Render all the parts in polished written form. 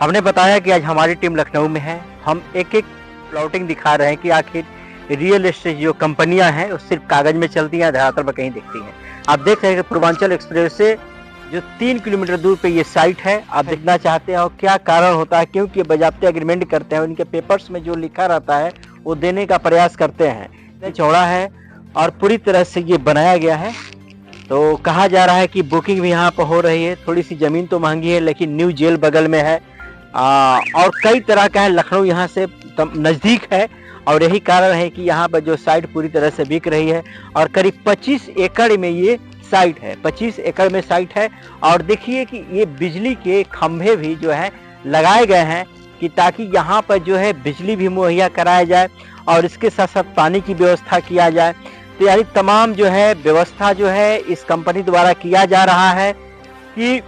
हमने बताया कि आज हमारी टीम लखनऊ में है। हम एक एक प्लॉटिंग दिखा रहे हैं कि आखिर रियल एस्टेट जो कंपनियां हैं वो सिर्फ कागज में चलती हैं, धरातल पर कहीं दिखती हैं। आप देख रहे हैं कि पूर्वांचल एक्सप्रेस से जो 3 किलोमीटर दूर पे ये साइट है, आप देखना चाहते हो क्या कारण होता है, क्योंकि बाज़ाब्ते एग्रीमेंट करते हैं, उनके पेपर्स में जो लिखा रहता है वो देने का प्रयास करते हैं। इतना चौड़ा है और पूरी तरह से ये बनाया गया है। तो कहा जा रहा है कि बुकिंग भी यहाँ पर हो रही है। थोड़ी सी ज़मीन तो महंगी है, लेकिन न्यू जेल बगल में है और कई तरह का है। लखनऊ यहाँ से नज़दीक है और यही कारण है कि यहाँ पर जो साइट पूरी तरह से बिक रही है और करीब 25 एकड़ में ये साइट है। 25 एकड़ में साइट है और देखिए कि ये बिजली के खंभे भी जो है लगाए गए हैं कि ताकि यहाँ पर जो है बिजली भी मुहैया कराया जाए और इसके साथ साथ पानी की व्यवस्था किया जाए। तो यानी तमाम जो है व्यवस्था जो है इस कंपनी द्वारा किया जा रहा है कि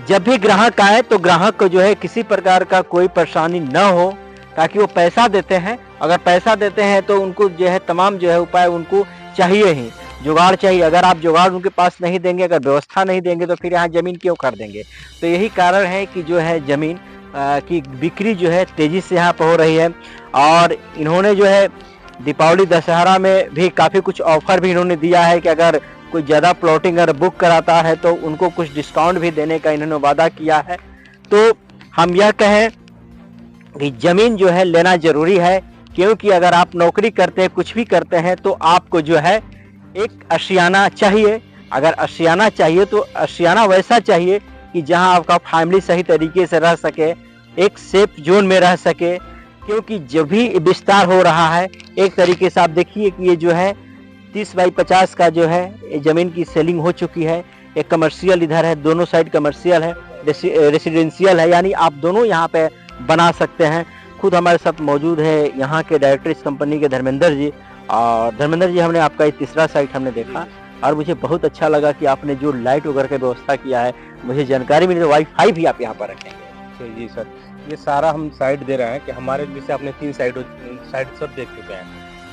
जब भी ग्राहक आए तो ग्राहक को जो है किसी प्रकार का कोई परेशानी न हो, ताकि वो पैसा देते हैं। अगर पैसा देते हैं तो उनको जो है तमाम जो है उपाय उनको चाहिए ही, जुगाड़ चाहिए। अगर आप जुगाड़ उनके पास नहीं देंगे, अगर व्यवस्था नहीं देंगे तो फिर यहाँ ज़मीन क्यों खरीदेंगे। तो यही कारण है कि जो है ज़मीन की बिक्री जो है तेज़ी से यहाँ पर हो रही है। और इन्होंने जो है दीपावली दशहरा में भी काफ़ी कुछ ऑफर भी इन्होंने दिया है कि अगर कोई ज़्यादा प्लॉटिंग अगर बुक कराता है तो उनको कुछ डिस्काउंट भी देने का इन्होंने वादा किया है। तो हम यह कहें कि ज़मीन जो है लेना ज़रूरी है, क्योंकि अगर आप नौकरी करते हैं, कुछ भी करते हैं, तो आपको जो है एक आशियाना चाहिए। अगर आशियाना चाहिए तो आशियाना वैसा चाहिए कि जहां आपका फैमिली सही तरीके से रह सके, एक सेफ जोन में रह सके। क्योंकि जब भी विस्तार हो रहा है, एक तरीके से आप देखिए कि ये जो है 30 बाई 50 का जो है ज़मीन की सेलिंग हो चुकी है। एक कमर्शियल इधर है, दोनों साइड कमर्शियल है, रेसिडेंशियल है, यानी आप दोनों यहाँ पे बना सकते हैं। खुद हमारे साथ मौजूद है यहाँ के डायरेक्टर इस कंपनी के धर्मेंद्र जी। और धर्मेंद्र जी, हमने आपका ये तीसरा साइट हमने देखा और मुझे बहुत अच्छा लगा कि आपने जो लाइट वगैरह की व्यवस्था किया है, मुझे जानकारी मिली। तो वाईफाई भी आप यहाँ पर रखेंगे। जी सर, ये सारा हम साइट दे रहे हैं कि हमारे जैसे आपने 3 साइट सब देख चुके हैं।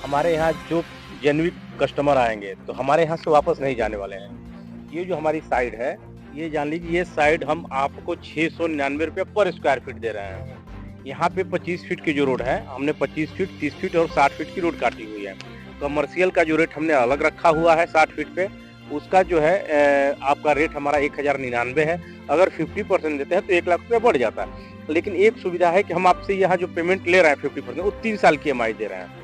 हमारे यहाँ जो जेन्युइन कस्टमर आएंगे तो हमारे यहाँ से वापस नहीं जाने वाले हैं। ये जो हमारी साइट है, ये जान लीजिए ये साइट हम आपको 699 रुपये पर स्क्वायर फीट दे रहे हैं। यहाँ पे 25 फीट की जो रोड है, हमने 25 फीट, 30 फीट और 60 फीट की रोड काटी हुई है। कमर्शियल का जो रेट हमने अलग रखा हुआ है 60 फीट पे, उसका जो है आपका रेट हमारा 1099 है। अगर 50% देते हैं तो 1 लाख रुपया बढ़ जाता है। लेकिन एक सुविधा है कि हम आपसे यहाँ जो पेमेंट ले रहे हैं 50%, वो 3 साल की EMI दे रहे हैं।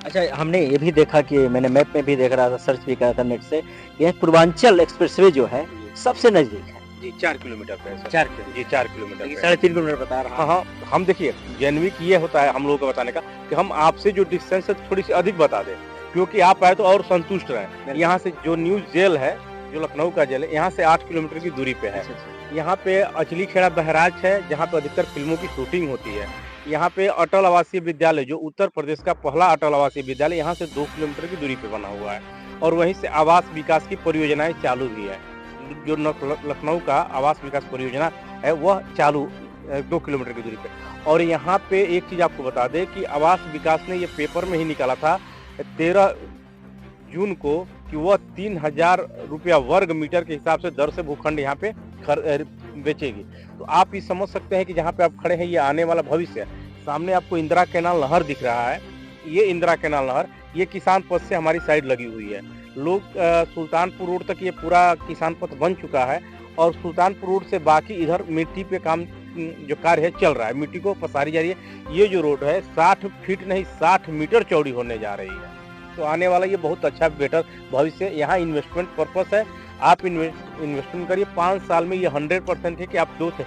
अच्छा, हमने ये भी देखा कि मैंने मैप में भी देख रहा था, सर्च भी करा था नेट से, यह पूर्वांचल एक्सप्रेसवे जो है सबसे नजदीक है। जी 4 किलोमीटर पे है। 4 किलोमीटर जी 4 किलोमीटर, 3.5 किलोमीटर बता रहा। हाँ, हम देखिए जेन्युइन ये होता है हम लोगों को बताने का कि हम आपसे जो डिस्टेंस है थोड़ी सी अधिक बता दें, क्योंकि आप आए तो और संतुष्ट रहें। यहाँ से जो न्यू जेल है, जो लखनऊ का जेल है, यहाँ से 8 किलोमीटर की दूरी पे है। यहाँ पे अचली खेड़ा बहराज है, जहाँ पे अधिकतर फिल्मों की शूटिंग होती है। यहाँ पे अटल आवासीय विद्यालय, जो उत्तर प्रदेश का पहला अटल आवासीय विद्यालय, यहाँ से 2 किलोमीटर की दूरी पे बना हुआ है। और वहीं से आवास विकास की परियोजनाएं चालू भी है। जो लखनऊ का आवास विकास परियोजना है वह चालू 2 किलोमीटर की दूरी पे। और यहाँ पे एक चीज आपको बता दें कि आवास विकास ने ये पेपर में ही निकाला था 13 जून को कि वह 3000 रुपया वर्ग मीटर के हिसाब से दर से भूखंड यहाँ पे बेचेगी। तो आप ये समझ सकते हैं कि जहाँ पे आप खड़े हैं ये आने वाला भविष्य है। सामने आपको इंदिरा कैनाल नहर दिख रहा है। ये इंदिरा कैनाल नहर, ये किसान पथ से हमारी साइड लगी हुई है। लोग सुल्तानपुर रोड तक ये पूरा किसान पथ बन चुका है और सुल्तानपुर रोड से बाकी इधर मिट्टी पे काम जो कार्य है चल रहा है, मिट्टी को पसारी जा रही है। ये जो रोड है 60 फीट नहीं 60 मीटर चौड़ी होने जा रही है। तो आने वाला ये बहुत अच्छा बेटर भविष्य। यहाँ इन्वेस्टमेंट पर्पस है, आप इन्वेस्टमेंट करिए। 5 साल में ये 100% है कि आप 2 से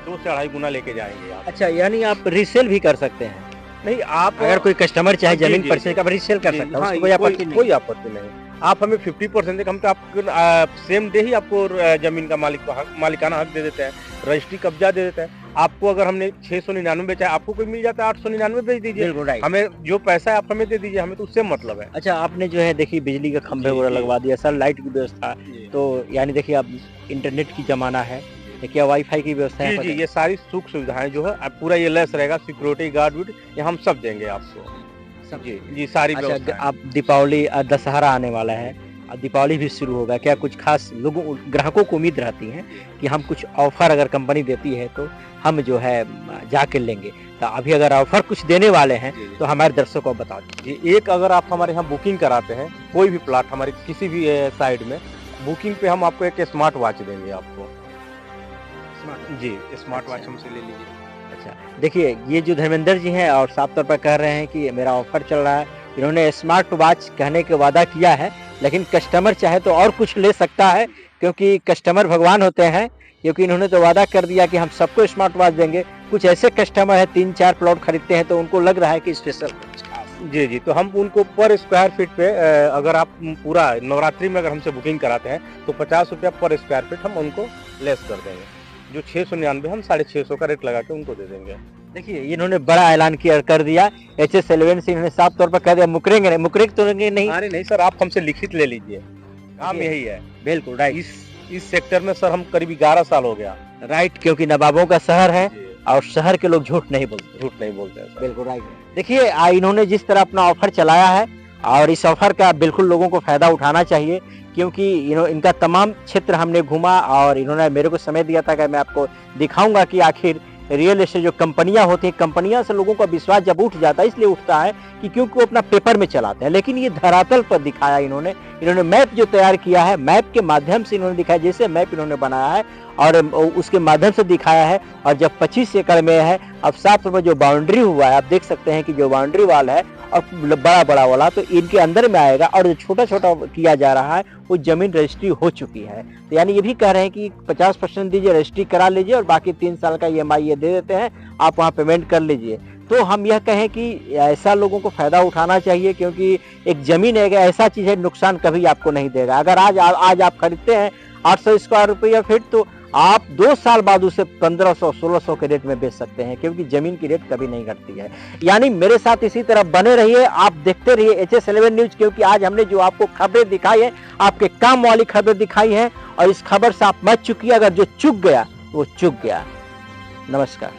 2.5 गुना लेके जाएंगे आप। अच्छा, यानी आप रीसेल भी कर सकते हैं? नहीं, आप अगर कोई कस्टमर चाहे जमीन परचेज का रीसेल कर सकता है, उसको कोई आपत्ति नहीं। आप हमें 50% हम तो आपको सेम डे ही आपको जमीन का मालिकाना हक दे देते हैं, रजिस्ट्री कब्जा दे देते हैं। आपको अगर हमने 699 बेचा है, आपको कोई मिल जाता है 899 बेच दीजिए। हमें जो पैसा है आप हमें दे दीजिए, हमें तो उससे मतलब है। अच्छा, आपने जो है देखिए बिजली का खंभे वगैरह लगवा दिया, सर लाइट की व्यवस्था, तो यानी देखिए अब इंटरनेट की जमाना है, देखिए वाईफाई की व्यवस्था है। जी, ये सारी सुख सुविधाएं जो है पूरा ये लेस रहेगा, सिक्योरिटी गार्ड ये हम सब देंगे आपको। जी सारी। अच्छा, आप दीपावली दशहरा आने वाला है, दीपावली भी शुरू होगा, क्या कुछ खास लोगों ग्राहकों को उम्मीद रहती है कि हम कुछ ऑफर अगर कंपनी देती है तो हम जो है जाके लेंगे, तो अभी अगर ऑफर कुछ देने वाले हैं तो हमारे दर्शकों को बता दीजिए। एक अगर आप हमारे यहाँ बुकिंग कराते हैं कोई भी प्लाट हमारे किसी भी साइड में, बुकिंग पे हम आपको एक स्मार्ट वॉच देंगे आपको। जी, स्मार्ट वॉच हमसे ले लीजिए। अच्छा, देखिए ये जो धर्मेंद्र जी हैं और साफ तौर पर कह रहे हैं कि मेरा ऑफर चल रहा है, इन्होंने स्मार्ट वॉच कहने के वादा किया है, लेकिन कस्टमर चाहे तो और कुछ ले सकता है, क्योंकि कस्टमर भगवान होते हैं, क्योंकि इन्होंने तो वादा कर दिया कि हम सबको स्मार्ट वॉच देंगे। कुछ ऐसे कस्टमर है 3-4 प्लॉट खरीदते हैं तो उनको लग रहा है कि स्पेशल। जी जी, तो हम उनको पर स्क्वायर फीट पे अगर आप पूरा नवरात्रि में अगर हमसे बुकिंग कराते हैं तो 50 रुपया पर स्क्वायर फीट हम उनको लेस कर देंगे। जो 699 हम 650 का रेट लगा के उनको दे देंगे। देखिए इन्होंने बड़ा ऐलान कर दिया, HS11 से इन्होंने साफ तौर पर कह दिया मुकरेंगे नहीं, मुकरेंगे तो नहीं। अरे नहीं सर, आप हमसे लिखित ले लीजिए, काम यही है। बिल्कुल राइट। इस सेक्टर में सर हम करीब 11 साल हो गया। राइट, क्योंकि नवाबों का शहर है और शहर के लोग झूठ नहीं बोलते। बिल्कुल राइट। देखिए इन्होंने जिस तरह अपना ऑफर चलाया है और इस ऑफर का बिल्कुल लोगों को फायदा उठाना चाहिए, क्योंकि इनका तमाम क्षेत्र हमने घूमा और इन्होंने मेरे को समय दिया था कि मैं आपको दिखाऊंगा कि आखिर रियल एस्टेट जो कंपनियां होती हैं, कंपनियां से लोगों का विश्वास जब उठ जाता है, इसलिए उठता है कि क्योंकि वो अपना पेपर में चलाते हैं, लेकिन ये धरातल पर दिखाया इन्होंने मैप जो तैयार किया है, मैप के माध्यम से इन्होंने दिखाया, जैसे मैप इन्होंने बनाया है और उसके माध्यम से दिखाया है। और जब 25 एकड़ में है, अब 7 रुपये जो बाउंड्री हुआ है, आप देख सकते हैं कि जो बाउंड्री वाल है और बड़ा वाला तो इनके अंदर में आएगा, और जो छोटा छोटा किया जा रहा है वो जमीन रजिस्ट्री हो चुकी है। तो यानी ये भी कह रहे हैं कि 50% दीजिए, रजिस्ट्री करा लीजिए और बाकी 3 साल का EMI ये दे देते हैं, आप वहाँ पेमेंट कर लीजिए। तो हम यह कहें कि ऐसा लोगों को फायदा उठाना चाहिए, क्योंकि एक जमीन है ऐसा चीज है, नुकसान कभी आपको नहीं देगा। अगर आज आप खरीदते हैं 800 स्क्वायर रुपया फीट, तो आप 2 साल बाद उसे 1500-1600 के रेट में बेच सकते हैं, क्योंकि जमीन की रेट कभी नहीं घटती है। यानी मेरे साथ इसी तरह बने रहिए, आप देखते रहिए HS11 न्यूज, क्योंकि आज हमने जो आपको खबरें दिखाई है, आपके काम वाली खबरें दिखाई है, और इस खबर से आप बच चुकी है। अगर जो चूक गया वो चूक गया। नमस्कार।